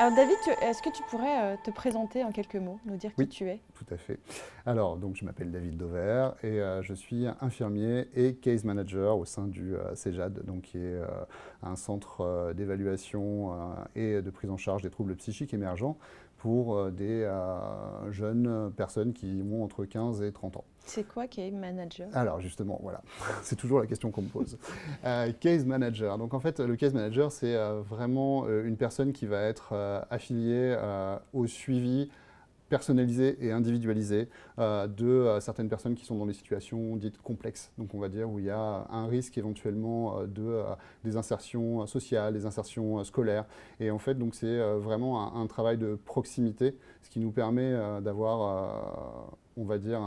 Alors David, est-ce que tu pourrais te présenter en quelques mots, nous dire qui Oui, tu es? tout à fait. Alors, donc, je m'appelle David Dover et je suis infirmier et case manager au sein du CEJAD, donc, qui est un centre d'évaluation et de prise en charge des troubles psychiques émergents pour des jeunes personnes qui ont entre 15 et 30 ans. C'est quoi qui est manager? Alors justement, voilà, c'est toujours la question qu'on me pose. Case manager. Donc en fait, le case manager, c'est vraiment une personne qui va être affiliée au suivi personnalisé et individualisé de certaines personnes qui sont dans des situations dites complexes. Donc on va dire où il y a un risque éventuellement des insertions sociales, des insertions scolaires. Et en fait, donc c'est vraiment un travail de proximité, ce qui nous permet d'avoir, on va dire,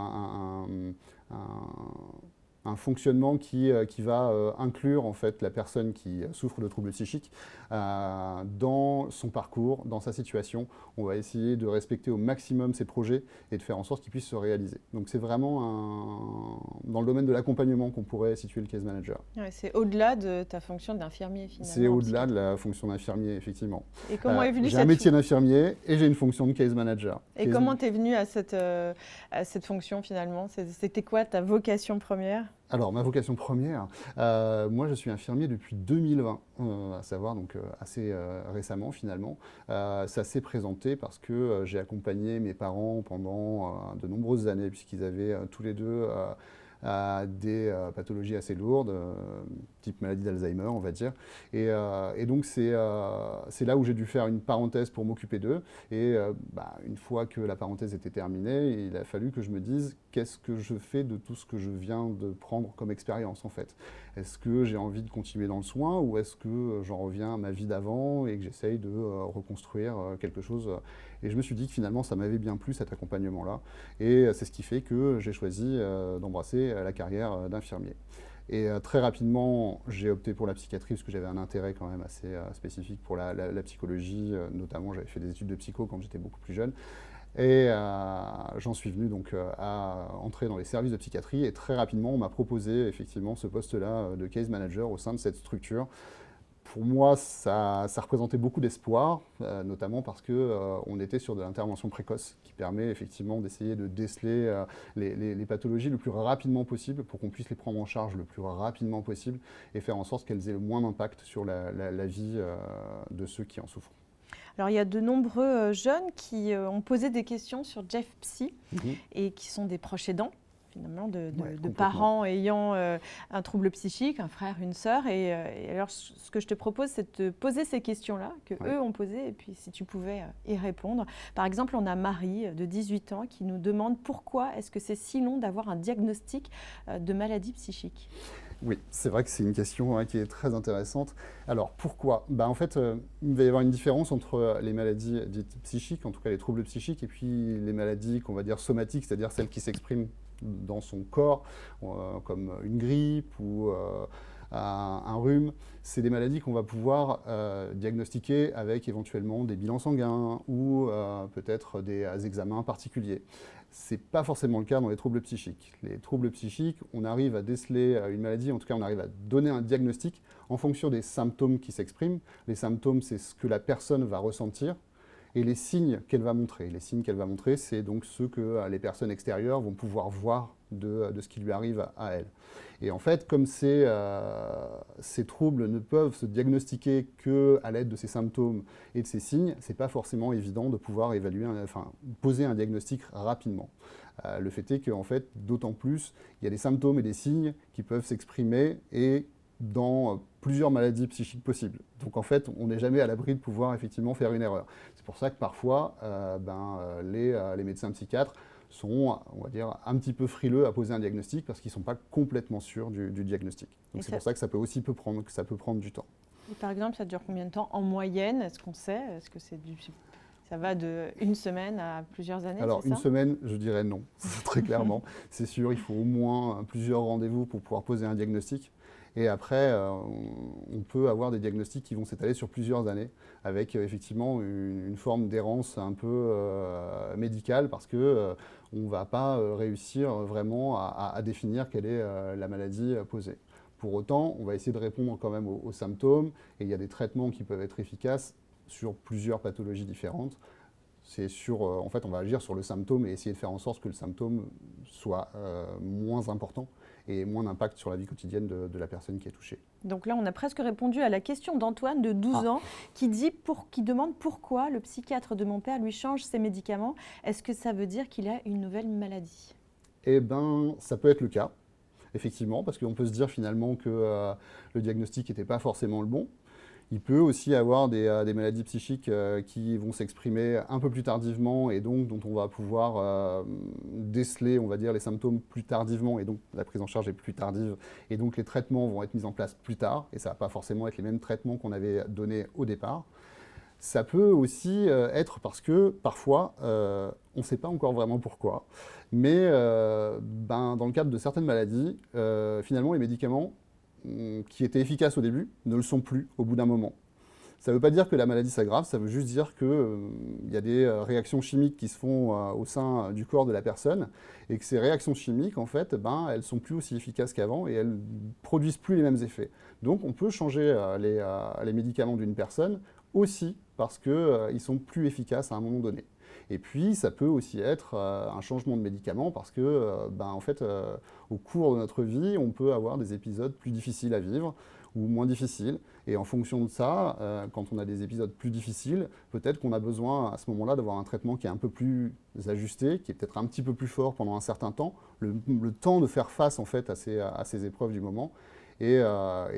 un fonctionnement qui va inclure en fait la personne qui souffre de troubles psychiques dans son parcours, dans sa situation. On va essayer de respecter au maximum ses projets et de faire en sorte qu'ils puissent se réaliser. Donc c'est vraiment dans le domaine de l'accompagnement qu'on pourrait situer le case manager. Ouais, c'est au-delà de ta fonction d'infirmier C'est finalement en au-delà de psychiatrie. la fonction d'infirmier, effectivement. Et comment est venue J'ai un métier d'infirmier et j'ai une fonction de case manager. Et comment t'es venu à cette fonction finalement? C'était quoi ta vocation première? Alors, ma vocation première, moi je suis infirmier depuis 2020, à savoir donc assez récemment finalement. Ça s'est présenté parce que j'ai accompagné mes parents pendant de nombreuses années, puisqu'ils avaient tous les deux des pathologies assez lourdes, type maladie d'Alzheimer, on va dire. Et donc, c'est là où j'ai dû faire une parenthèse pour m'occuper d'eux. Et une fois que la parenthèse était terminée, il a fallu que je me dise qu'est-ce que je fais de tout ce que je viens de prendre comme expérience, en fait. Est-ce que j'ai envie de continuer dans le soin ou est-ce que j'en reviens à ma vie d'avant et que j'essaye de reconstruire quelque chose. Et je me suis dit que finalement, ça m'avait bien plu, cet accompagnement-là. Et c'est ce qui fait que j'ai choisi d'embrasser la carrière d'infirmier. Et très rapidement, j'ai opté pour la psychiatrie parce que j'avais un intérêt quand même assez spécifique pour la psychologie. Notamment, j'avais fait des études de psycho quand j'étais beaucoup plus jeune. Et j'en suis venu donc à entrer dans les services de psychiatrie. Et très rapidement, on m'a proposé effectivement ce poste-là de case manager au sein de cette structure. Pour moi, ça représentait beaucoup d'espoir, notamment parce qu'on était sur de l'intervention précoce qui permet effectivement d'essayer de déceler les pathologies le plus rapidement possible pour qu'on puisse les prendre en charge le plus rapidement possible et faire en sorte qu'elles aient le moins d'impact sur la vie de ceux qui en souffrent. Alors il y a de nombreux jeunes qui ont posé des questions sur Jeff Psy et qui sont des proches aidants, finalement, de parents ayant un trouble psychique, un frère, une sœur. Et alors, ce que je te propose, c'est de te poser ces questions-là que eux ont posées, et puis si tu pouvais y répondre. Par exemple, on a Marie, de 18 ans, qui nous demande pourquoi est-ce que c'est si long d'avoir un diagnostic de maladie psychique? Oui, c'est vrai que c'est une question qui est très intéressante. Alors, pourquoi? En fait, il va y avoir une différence entre les maladies dites psychiques, en tout cas les troubles psychiques, et puis les maladies qu'on va dire somatiques, c'est-à-dire celles qui s'expriment dans son corps, comme une grippe ou un rhume. C'est des maladies qu'on va pouvoir diagnostiquer avec éventuellement des bilans sanguins ou peut-être des examens particuliers. Ce n'est pas forcément le cas dans les troubles psychiques. Les troubles psychiques, on arrive à déceler une maladie, en tout cas on arrive à donner un diagnostic en fonction des symptômes qui s'expriment. Les symptômes, c'est ce que la personne va ressentir et les signes qu'elle va montrer. Les signes qu'elle va montrer, c'est donc ceux que les personnes extérieures vont pouvoir voir de ce qui lui arrive à elle. Et en fait, comme ces troubles ne peuvent se diagnostiquer qu'à l'aide de ces symptômes et de ces signes, ce n'est pas forcément évident de pouvoir poser un diagnostic rapidement. Le fait est qu'en fait, d'autant plus, il y a des symptômes et des signes qui peuvent s'exprimer et dans plusieurs maladies psychiques possibles. Donc en fait, on n'est jamais à l'abri de pouvoir effectivement faire une erreur. C'est pour ça que parfois, les médecins psychiatres sont, on va dire, un petit peu frileux à poser un diagnostic parce qu'ils ne sont pas complètement sûrs du diagnostic. Donc c'est pour ça que ça peut aussi prendre du temps. Et par exemple, ça dure combien de temps en moyenne? Est-ce qu'on sait? Est-ce que ça va d'une semaine à plusieurs années? Alors, une semaine, je dirais non, très clairement. C'est sûr, il faut au moins plusieurs rendez-vous pour pouvoir poser un diagnostic. Et après, on peut avoir des diagnostics qui vont s'étaler sur plusieurs années, avec effectivement une forme d'errance un peu médicale, parce qu'on ne va pas réussir vraiment à définir quelle est la maladie posée. Pour autant, on va essayer de répondre quand même aux symptômes, et il y a des traitements qui peuvent être efficaces sur plusieurs pathologies différentes. C'est en fait, on va agir sur le symptôme et essayer de faire en sorte que le symptôme soit moins important et moins d'impact sur la vie quotidienne de la personne qui est touchée. Donc là, on a presque répondu à la question d'Antoine, de 12 ans, qui demande pourquoi le psychiatre de mon père lui change ses médicaments. Est-ce que ça veut dire qu'il a une nouvelle maladie? Eh bien, ça peut être le cas, effectivement, parce qu'on peut se dire finalement que le diagnostic n'était pas forcément le bon. Il peut aussi avoir des maladies psychiques qui vont s'exprimer un peu plus tardivement et donc dont on va pouvoir déceler, on va dire, les symptômes plus tardivement et donc la prise en charge est plus tardive et donc les traitements vont être mis en place plus tard et ça ne va pas forcément être les mêmes traitements qu'on avait donnés au départ. Ça peut aussi être parce que parfois, on ne sait pas encore vraiment pourquoi, mais dans le cadre de certaines maladies, finalement les médicaments qui étaient efficaces au début ne le sont plus au bout d'un moment. Ça ne veut pas dire que la maladie s'aggrave, ça veut juste dire qu'il y a des réactions chimiques qui se font au sein du corps de la personne et que ces réactions chimiques, en fait, elles ne sont plus aussi efficaces qu'avant et elles ne produisent plus les mêmes effets. Donc on peut changer les médicaments d'une personne aussi parce qu'ils sont plus efficaces à un moment donné. Et puis, ça peut aussi être un changement de médicament parce que, en fait, au cours de notre vie, on peut avoir des épisodes plus difficiles à vivre ou moins difficiles. Et en fonction de ça, quand on a des épisodes plus difficiles, peut-être qu'on a besoin à ce moment-là d'avoir un traitement qui est un peu plus ajusté, qui est peut-être un petit peu plus fort pendant un certain temps, le temps de faire face en fait à ces épreuves du moment. Et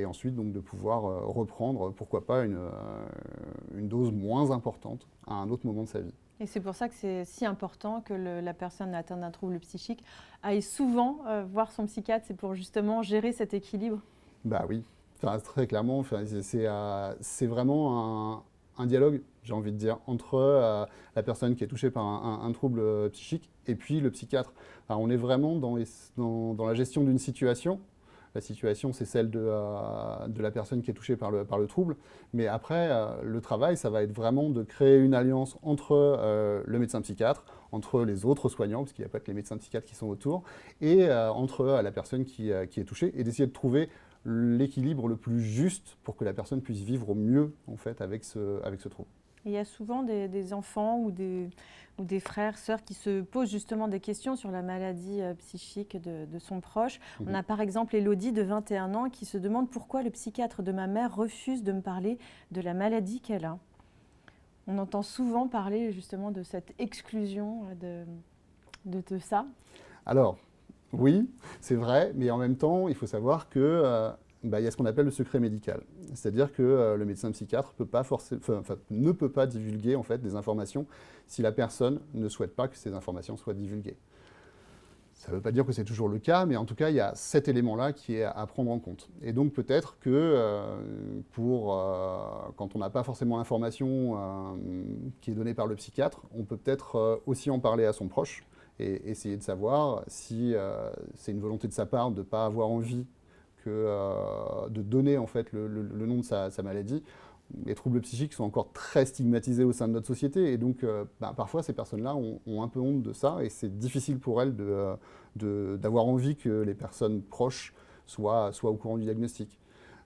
ensuite donc de pouvoir reprendre, pourquoi pas, une dose moins importante à un autre moment de sa vie. Et c'est pour ça que c'est si important que la personne atteinte d'un trouble psychique aille souvent voir son psychiatre, c'est pour justement gérer cet équilibre. Bah oui, très clairement, c'est vraiment un dialogue, j'ai envie de dire, entre la personne qui est touchée par un trouble psychique et puis le psychiatre. Alors, on est vraiment dans la gestion d'une situation. La situation, c'est celle de la personne qui est touchée par le trouble. Mais après, le travail, ça va être vraiment de créer une alliance entre le médecin psychiatre, entre les autres soignants, parce qu'il n'y a pas que les médecins psychiatres qui sont autour, et entre la personne qui est touchée, et d'essayer de trouver l'équilibre le plus juste pour que la personne puisse vivre au mieux en fait, avec ce trouble. Il y a souvent des enfants ou des frères, sœurs qui se posent justement des questions sur la maladie psychique de son proche. On a par exemple Élodie de 21 ans qui se demande pourquoi le psychiatre de ma mère refuse de me parler de la maladie qu'elle a. On entend souvent parler justement de cette exclusion de ça. Alors, oui, c'est vrai, mais en même temps, il faut savoir que il y a ce qu'on appelle le secret médical. C'est-à-dire que le médecin psychiatre ne peut pas divulguer en fait, des informations si la personne ne souhaite pas que ces informations soient divulguées. Ça ne veut pas dire que c'est toujours le cas, mais en tout cas, il y a cet élément-là qui est à prendre en compte. Et donc peut-être que quand on n'a pas forcément l'information qui est donnée par le psychiatre, on peut peut-être aussi en parler à son proche et essayer de savoir si c'est une volonté de sa part de ne pas avoir envie de donner en fait le nom de sa maladie. Les troubles psychiques sont encore très stigmatisés au sein de notre société et donc parfois ces personnes-là ont un peu honte de ça et c'est difficile pour elles d'avoir envie que les personnes proches soient au courant du diagnostic.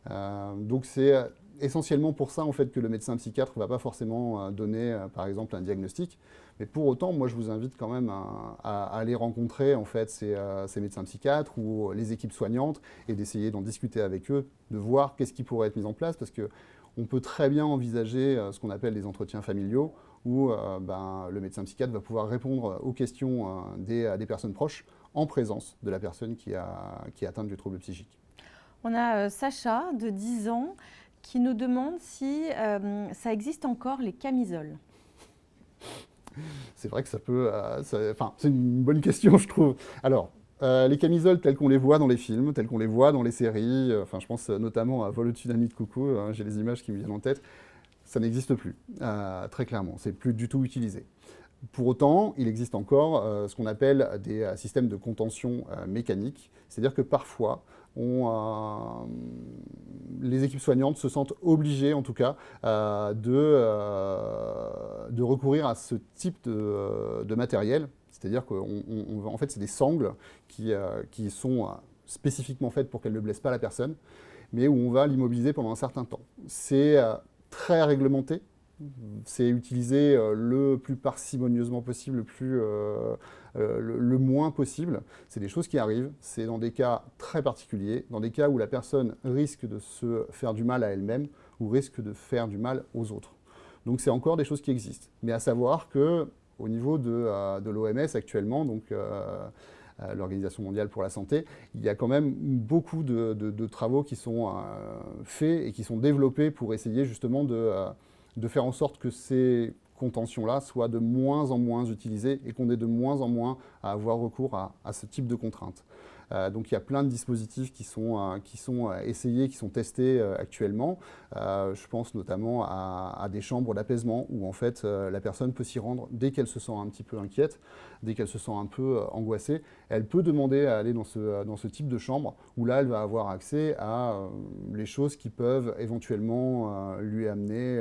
Donc c'est essentiellement pour ça en fait, que le médecin psychiatre ne va pas forcément donner par exemple un diagnostic. Mais pour autant, moi je vous invite quand même à aller rencontrer en fait, ces médecins psychiatres ou les équipes soignantes et d'essayer d'en discuter avec eux, de voir qu'est-ce qui pourrait être mis en place parce qu'on peut très bien envisager ce qu'on appelle des entretiens familiaux où le médecin psychiatre va pouvoir répondre aux questions des personnes proches en présence de la personne qui est atteinte du trouble psychique. On a Sacha, de 10 ans, qui nous demande si ça existe encore les camisoles. C'est vrai que ça peut... c'est une bonne question, je trouve. Alors, les camisoles telles qu'on les voit dans les films, telles qu'on les voit dans les séries, je pense notamment à Vol au-dessus d'un nid de coucou, j'ai les images qui me viennent en tête, ça n'existe plus, très clairement. C'est plus du tout utilisé. Pour autant, il existe encore ce qu'on appelle des systèmes de contention mécanique, c'est-à-dire que parfois, les équipes soignantes se sentent obligées, en tout cas, de recourir à ce type de matériel. C'est-à-dire qu'en fait, c'est des sangles qui sont spécifiquement faites pour qu'elles ne blessent pas la personne, mais où on va l'immobiliser pendant un certain temps. C'est très réglementé. c'est utiliser le plus parcimonieusement possible, le moins possible. C'est des choses qui arrivent, c'est dans des cas très particuliers, dans des cas où la personne risque de se faire du mal à elle-même ou risque de faire du mal aux autres. Donc c'est encore des choses qui existent. Mais à savoir qu'au niveau de l'OMS actuellement, donc l'Organisation mondiale pour la santé, il y a quand même beaucoup de travaux qui sont faits et qui sont développés pour essayer justement de faire en sorte que ces contentions-là soient de moins en moins utilisées et qu'on ait de moins en moins à avoir recours à ce type de contraintes. Donc il y a plein de dispositifs qui sont essayés, qui sont testés actuellement. Je pense notamment à des chambres d'apaisement où en fait la personne peut s'y rendre dès qu'elle se sent un petit peu inquiète, dès qu'elle se sent un peu angoissée. Elle peut demander à aller dans ce type de chambre où là elle va avoir accès à les choses qui peuvent éventuellement lui amener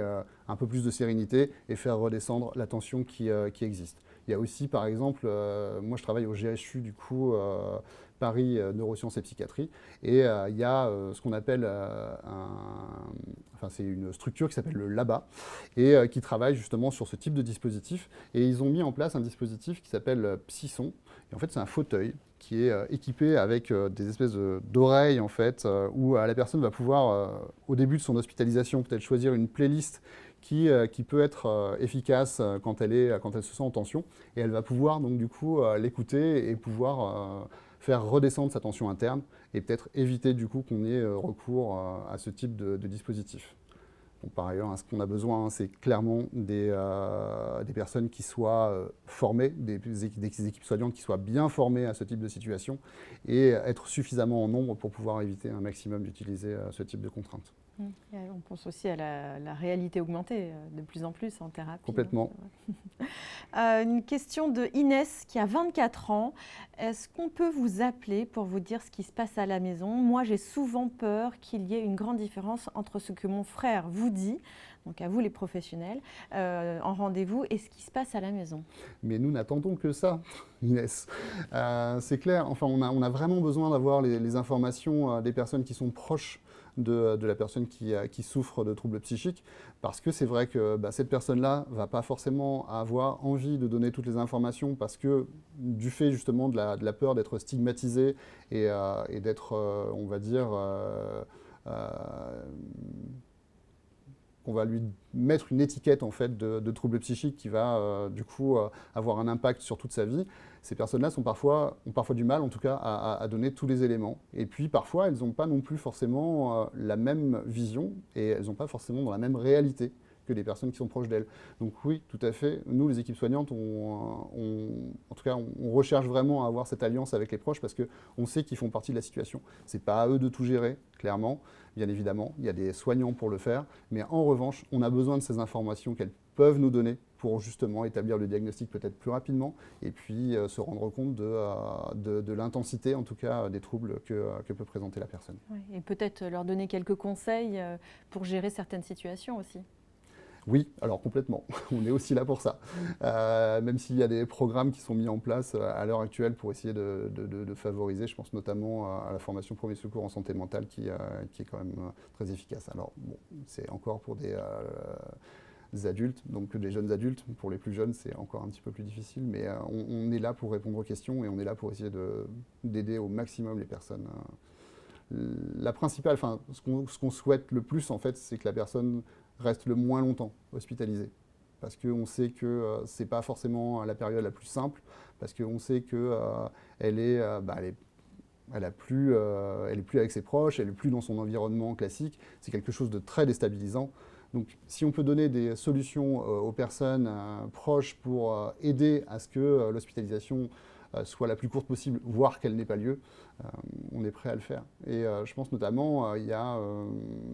un peu plus de sérénité et faire redescendre la tension qui existe. Il y a aussi par exemple, moi je travaille au GHU du coup, Paris Neurosciences et Psychiatrie, et il y a ce qu'on appelle c'est une structure qui s'appelle le LABA, et qui travaille justement sur ce type de dispositif, et ils ont mis en place un dispositif qui s'appelle Psyson, et en fait c'est un fauteuil qui est équipé avec des espèces d'oreilles en fait, où la personne va pouvoir, au début de son hospitalisation, peut-être choisir une playlist qui peut être efficace quand elle se sent en tension, et elle va pouvoir donc du coup l'écouter et pouvoir faire redescendre sa tension interne et peut-être éviter du coup qu'on ait recours à ce type de dispositif. Bon, par ailleurs, ce qu'on a besoin, c'est clairement des personnes qui soient formées, des équipes soignantes qui soient bien formées à ce type de situation et être suffisamment en nombre pour pouvoir éviter un maximum d'utiliser ce type de contraintes. On pense aussi à la réalité augmentée de plus en plus en thérapie. Complètement. Une question de Inès qui a 24 ans. Est-ce qu'on peut vous appeler pour vous dire ce qui se passe à la maison? Moi, j'ai souvent peur qu'il y ait une grande différence entre ce que mon frère vous dit, donc à vous les professionnels, en rendez-vous, et ce qui se passe à la maison. Mais nous n'attendons que ça, Inès. C'est clair, enfin, on a vraiment besoin d'avoir les informations des personnes qui sont proches de la personne qui souffre de troubles psychiques, parce que c'est vrai que cette personne-là ne va pas forcément avoir envie de donner toutes les informations, parce que du fait justement de la peur d'être stigmatisée et d'être, on va dire, qu'on va lui mettre une étiquette en fait de troubles psychiques qui va du coup avoir un impact sur toute sa vie. Ces personnes-là ont parfois du mal en tout cas à donner tous les éléments. Et puis parfois elles n'ont pas non plus forcément la même vision et elles n'ont pas forcément dans la même réalité que les personnes qui sont proches d'elles. Donc oui, tout à fait, nous les équipes soignantes, en tout cas on recherche vraiment à avoir cette alliance avec les proches parce qu'on sait qu'ils font partie de la situation. C'est pas à eux de tout gérer, clairement, bien évidemment, il y a des soignants pour le faire, mais en revanche, on a besoin de ces informations qu'elles peuvent nous donner pour justement établir le diagnostic peut-être plus rapidement et puis se rendre compte de l'intensité en tout cas des troubles que peut présenter la personne. Oui, et peut-être leur donner quelques conseils pour gérer certaines situations aussi. Oui, alors complètement. On est aussi là pour ça. Même s'il y a des programmes qui sont mis en place à l'heure actuelle pour essayer de favoriser, je pense notamment à la formation premier secours en santé mentale qui est quand même très efficace. Alors bon, c'est encore pour des adultes, donc des jeunes adultes. Pour les plus jeunes, c'est encore un petit peu plus difficile, mais on est là pour répondre aux questions et on est là pour essayer d'aider au maximum les personnes. La principale, enfin, ce qu'on souhaite le plus en fait, c'est que la personne reste le moins longtemps hospitalisée. Parce qu'on sait que ce n'est pas forcément la période la plus simple, parce qu'on sait qu'elle est plus avec ses proches, elle n'est plus dans son environnement classique. C'est quelque chose de très déstabilisant. Donc si on peut donner des solutions aux personnes proches pour aider à ce que l'hospitalisation soit la plus courte possible, voire qu'elle n'ait pas lieu, on est prêt à le faire. Et je pense notamment, il y a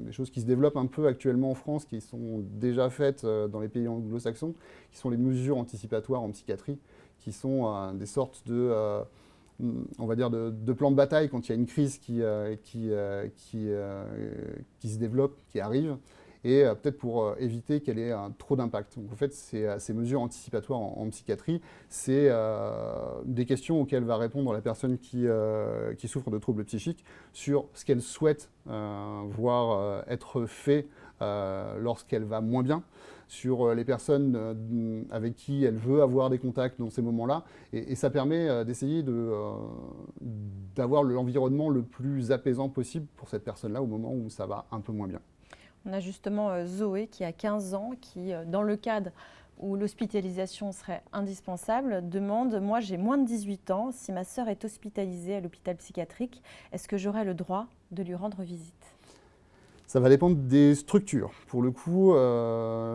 des choses qui se développent un peu actuellement en France, qui sont déjà faites dans les pays anglo-saxons, qui sont les mesures anticipatoires en psychiatrie, qui sont des sortes on va dire de plans de bataille quand il y a une crise qui se développe, qui arrive, et peut-être pour éviter qu'elle ait trop d'impact. Donc en fait, ces mesures anticipatoires en psychiatrie, c'est des questions auxquelles va répondre la personne qui souffre de troubles psychiques sur ce qu'elle souhaite voir être fait lorsqu'elle va moins bien, sur les personnes avec qui elle veut avoir des contacts dans ces moments-là. Et ça permet d'essayer d'avoir l'environnement le plus apaisant possible pour cette personne-là au moment où ça va un peu moins bien. On a justement Zoé qui a 15 ans, qui, dans le cadre où l'hospitalisation serait indispensable, demande « Moi, j'ai moins de 18 ans, si ma sœur est hospitalisée à l'hôpital psychiatrique, est-ce que j'aurai le droit de lui rendre visite ?» Ça va dépendre des structures. Pour le coup,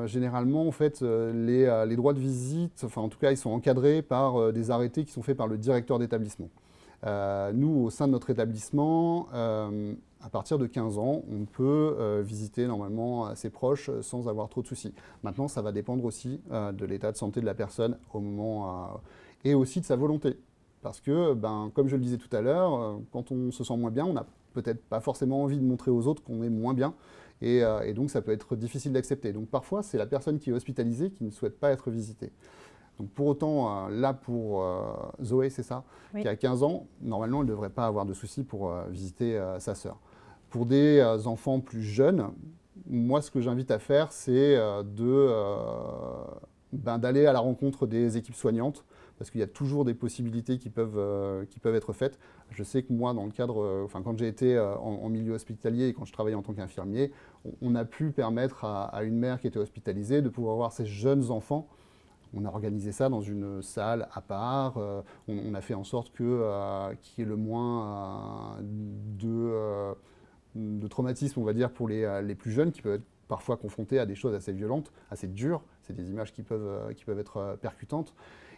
généralement, en fait, les droits de visite, enfin en tout cas, ils sont encadrés par des arrêtés qui sont faits par le directeur d'établissement. Nous, au sein de notre établissement, à partir de 15 ans, on peut visiter normalement ses proches sans avoir trop de soucis. Maintenant, ça va dépendre aussi de l'état de santé de la personne au moment et aussi de sa volonté. Parce que, comme je le disais tout à l'heure, quand on se sent moins bien, on n'a peut-être pas forcément envie de montrer aux autres qu'on est moins bien. Et donc, ça peut être difficile d'accepter. Donc, parfois, c'est la personne qui est hospitalisée qui ne souhaite pas être visitée. Donc, pour autant, là, pour Zoé, c'est ça, oui, qui a 15 ans, normalement, elle ne devrait pas avoir de soucis pour visiter sa sœur. Pour des enfants plus jeunes, moi, ce que j'invite à faire, c'est d'aller à la rencontre des équipes soignantes, parce qu'il y a toujours des possibilités qui peuvent être faites. Je sais que moi, dans le cadre, quand j'ai été en milieu hospitalier et quand je travaillais en tant qu'infirmier, on a pu permettre à une mère qui était hospitalisée de pouvoir voir ses jeunes enfants. On a organisé ça dans une salle à part. On a fait en sorte qu'il y ait le moins de traumatisme, on va dire, pour les plus jeunes qui peuvent être parfois confrontés à des choses assez violentes, assez dures. C'est des images qui peuvent être percutantes.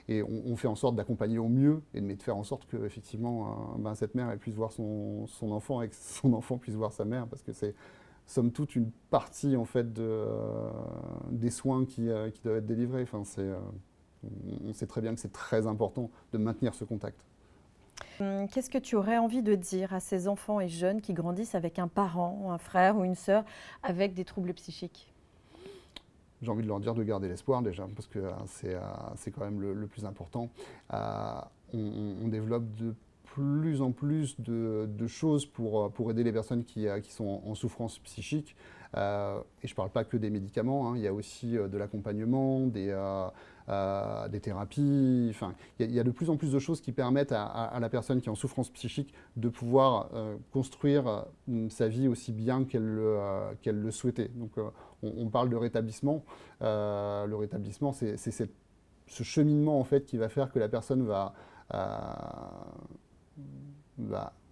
Et on fait en sorte d'accompagner au mieux et de faire en sorte que effectivement, cette mère elle puisse voir son enfant et que son enfant puisse voir sa mère, parce que c'est somme toute une partie en fait des soins qui doivent être délivrés. Enfin, on sait très bien que c'est très important de maintenir ce contact. Qu'est-ce que tu aurais envie de dire à ces enfants et jeunes qui grandissent avec un parent, un frère ou une sœur avec des troubles psychiques ? J'ai envie de leur dire de garder l'espoir déjà, parce que c'est quand même le plus important. On développe de plus en plus de choses pour aider les personnes qui sont en souffrance psychique. Et je ne parle pas que des médicaments, hein, il y a aussi de l'accompagnement, des thérapies. Enfin, il y a de plus en plus de choses qui permettent à la personne qui est en souffrance psychique de pouvoir construire sa vie aussi bien qu'elle le souhaitait. Donc, on parle de rétablissement. Le rétablissement, c'est ce cheminement en fait, qui va faire que la personne va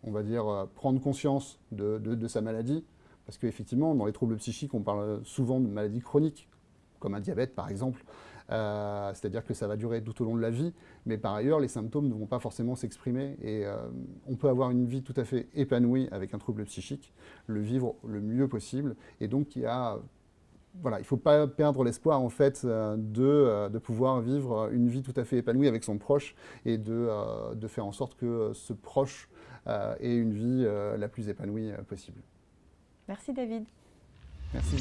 on va dire, prendre conscience de sa maladie. Parce qu'effectivement, dans les troubles psychiques, on parle souvent de maladies chroniques, comme un diabète par exemple. C'est-à-dire que ça va durer tout au long de la vie, mais par ailleurs, les symptômes ne vont pas forcément s'exprimer. Et on peut avoir une vie tout à fait épanouie avec un trouble psychique, le vivre le mieux possible. Et donc, il ne faut pas perdre l'espoir en fait, de pouvoir vivre une vie tout à fait épanouie avec son proche et de faire en sorte que ce proche ait une vie la plus épanouie possible. Merci David. Merci.